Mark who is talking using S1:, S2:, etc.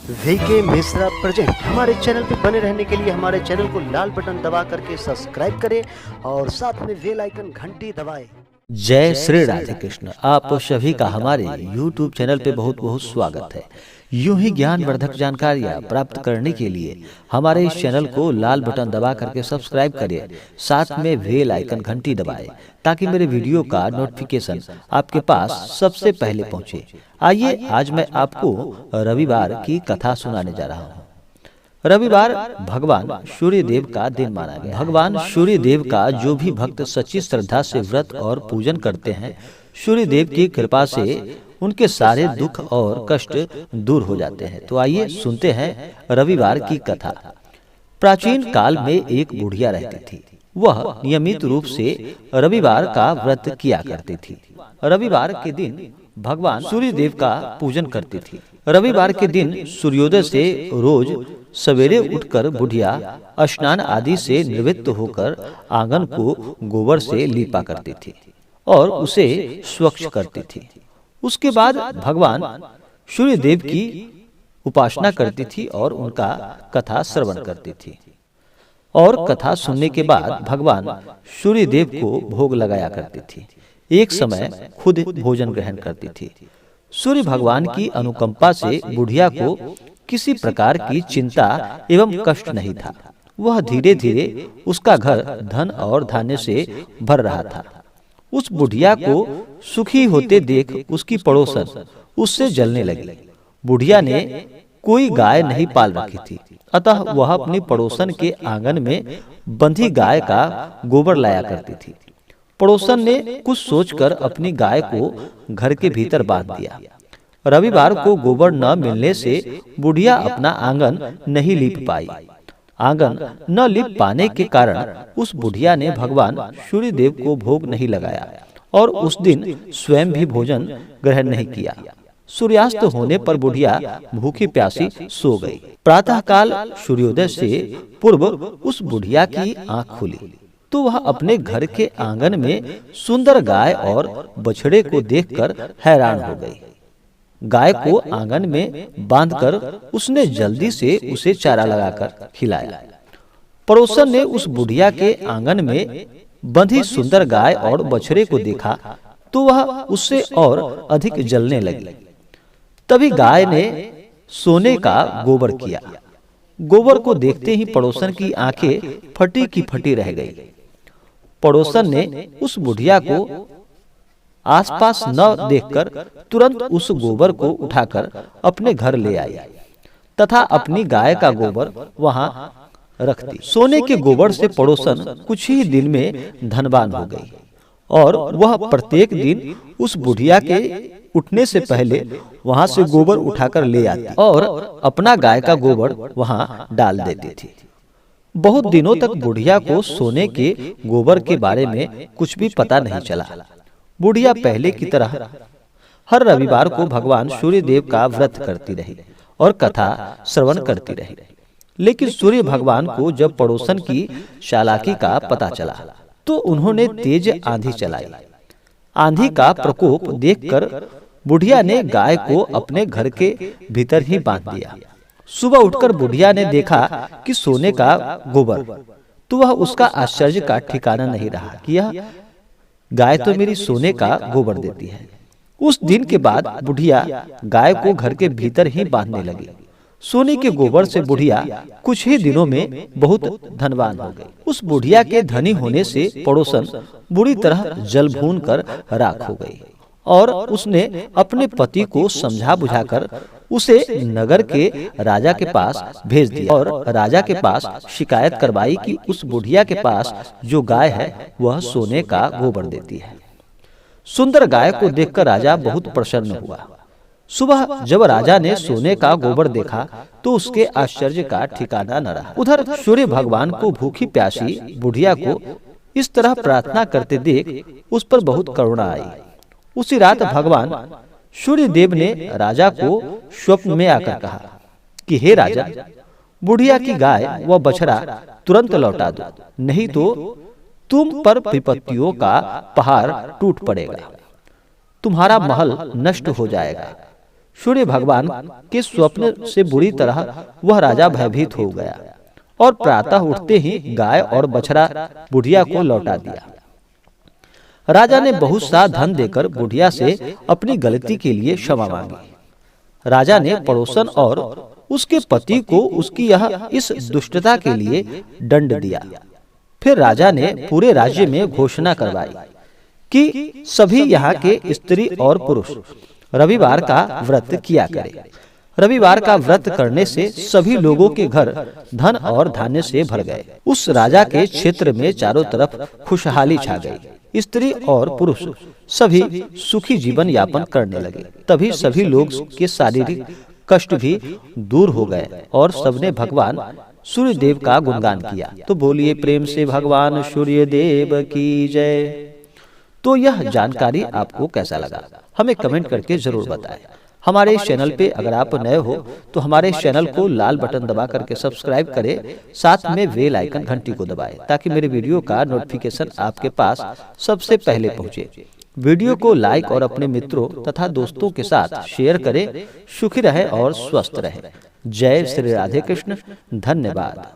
S1: VK Mishra present. हमारे channel पे बने रहने के लिए हमारे चैनल को लाल बटन दबा करके सब्सक्राइब करें और साथ में बेल आइकन घंटी दबाएं।
S2: जय श्री राधे कृष्ण। आप सभी का हमारे YouTube चैनल पे बहुत बहुत स्वागत है। यूं ही ज्ञानवर्धक जानकारियाँ प्राप्त करने के लिए हमारे इस चैनल को लाल बटन दबा करके सब्सक्राइब करिए, साथ में बेल आइकन घंटी दबाएं ताकि मेरे वीडियो का नोटिफिकेशन आपके पास सबसे पहले पहुंचे। आइए आज मैं आपको रविवार की कथा सुनाने जा रहा हूँ। रविवार भगवान सूर्य देव का दिन माना गया। भगवान सूर्य देव का जो भी भक्त सच्ची श्रद्धा से व्रत और पूजन करते हैं, सूर्य देव की कृपा से उनके सारे दुख और कष्ट दूर हो जाते हैं। तो आइए सुनते हैं रविवार की कथा। प्राचीन काल में एक बुढ़िया रहती थी। वह नियमित रूप से रविवार का व्रत किया करती थी। रविवार के दिन भगवान सूर्य देव का पूजन करती थी। रविवार के दिन सूर्योदय से रोज सवेरे उठकर बुढ़िया स्नान आदि से निवृत्त होकर आंगन को गोबर से लीपा करती थी और उसे स्वच्छ करती थी। उसके बाद भगवान सूर्य देव की उपासना करती थी और उनका कथा श्रवण करती थी। और कथा सुनने के बाद भगवान सूर्य देव को भोग लगाया करती थी। एक समय खुद भोजन ग्रहण करती थी। सूर्य भगवान की अनुकंपा से बुढ़िया को किसी प्रकार की चिंता एवं कष्ट नहीं था। वह धीरे धीरे उसका घर धन और धान्य से भर रहा था। उस बुढ़िया को सुखी होते देख उसकी पड़ोसन उससे जलने लगी। बुढ़िया ने कोई गाय नहीं पाल रखी थी, अतः वह अपनी पड़ोसन के आंगन में बंधी गाय का गोबर लाया करती थी। पड़ोसन ने कुछ सोचकर अपनी गाय को घर के भीतर बांध दिया। रविवार को गोबर न मिलने से बुढ़िया अपना आंगन नहीं लीप पाई। आंगन न लीप पाने के कारण उस बुढ़िया ने भगवान सूर्य देव को भोग नहीं लगाया और उस दिन स्वयं भी भोजन ग्रहण नहीं किया। सूर्यास्त होने पर बुढ़िया भूखी प्यासी सो गई। प्रातः काल सूर्योदय से पूर्व उस बुढ़िया की आंख खुली तो वह अपने घर के आंगन में सुंदर गाय और बछड़े को देखकर हैरान हो गई। गाय को आंगन में बांधकर उसने जल्दी से उसे चारा लगाकर खिलाया। पड़ोसन ने उस बुढ़िया के आंगन में बंधी सुंदर गाय और बछड़े को देखा तो वह उससे और अधिक जलने लगी। तभी गाय ने सोने का गोबर किया। गोबर को देखते ही पड़ोसन की आंखें फटी की फटी रह गई। पड़ोसन ने उस बुढ़िया को आसपास न देखकर तुरंत उस गोबर को उठाकर अपने घर ले आई तथा अपनी गाय का गोबर वहां रख दी। सोने के गोबर से पड़ोसन कुछ ही दिन में धनवान हो गई और वह प्रत्येक दिन उस बुढ़िया के उठने से पहले वहां से गोबर उठाकर ले आती और अपना गाय का गोबर वहां डाल देती थी। बहुत दिनों तक बुढ़िया को सोने के गोबर के बारे में कुछ भी पता नहीं चला। बुढ़िया पहले की तरह हर रविवार को भगवान सूर्य देव का व्रत करती रही और कथा श्रवण करती रही। लेकिन सूर्य भगवान को जब पड़ोसन की चालाकी का पता चला तो उन्होंने तेज आंधी चलाई। आंधी का प्रकोप देखकर बुढ़िया ने गाय को अपने घर के भीतर ही बांध दिया। सुबह उठकर बुढ़िया ने देखा कि सोने का गोबर, तो वह उसका आश्चर्य का ठिकाना नहीं रहा कि यह गाय तो मेरी सोने का गोबर देती है। उस दिन के बाद बुढ़िया गाय को घर के भीतर ही बांधने लगी। सोने के गोबर से बुढ़िया कुछ ही दिनों में बहुत धनवान हो गई। उस बुढ़िया के धनी होने से पड़ोसन बुरी तरह जल भून कर राख हो गई और उसने अपने पति को समझा बुझाकर उसे नगर के राजा के पास भेज दिया और राजा के पास शिकायत करवाई कि उस बुढ़िया के पास जो गाय है वह सोने का गोबर देती है। सुंदर गाय को देखकर राजा बहुत प्रसन्न हुआ। सुबह जब राजा ने सोने का गोबर देखा तो उसके आश्चर्य का ठिकाना न रहा। उधर सूर्य भगवान को भूखी प्यासी बुढ़िया को इस तरह प्रार्थना करते देख उस पर बहुत करुणा आई। उसी रात भगवान सूर्य देव ने राजा को स्वप्न में आकर कहा कि हे राजा, बुढ़िया की गाय व बछड़ा तुरंत लौटा दो, नहीं तो तुम पर विपत्तियों का पहाड़ टूट पड़ेगा, तुम्हारा महल नष्ट हो जाएगा। सूर्य भगवान के स्वप्न से बुरी तरह वह राजा भयभीत हो गया और प्रातः उठते ही गाय और बछड़ा बुढ़िया को लौटा दिया। राजा ने बहुत सा धन देकर बुढ़िया से अपनी गलती के लिए क्षमा मांगी। राजा ने पड़ोसन और उसके पति को उसकी इस दुष्टता के लिए दंड दिया। फिर राजा ने पूरे राज्य में घोषणा करवाई कि सभी यहाँ के स्त्री और पुरुष रविवार का व्रत किया करें। रविवार का व्रत करने से सभी लोगों के घर धन और धान्य से भर गए। उस राजा के क्षेत्र में चारों तरफ खुशहाली छा गई। स्त्री और पुरुष सभी सुखी जीवन यापन करने लगे। तभी सभी लोग के शारीरिक कष्ट भी दूर हो गए और सबने भगवान सूर्य देव का गुणगान किया। तो बोलिए प्रेम से भगवान सूर्य देव की जय। तो यह जानकारी आपको कैसा लगा हमें कमेंट करके जरूर बताएं। हमारे इस चैनल पे अगर आप नए हो तो हमारे इस चैनल को लाल बटन दबा करके सब्सक्राइब करें, साथ में बेल आइकन घंटी को दबाएं ताकि मेरे वीडियो का नोटिफिकेशन आपके पास सबसे पहले पहुंचे। वीडियो को लाइक और अपने मित्रों तथा दोस्तों के साथ शेयर करें। सुखी रहें और स्वस्थ रहें। जय श्री राधे कृष्ण। धन्यवाद।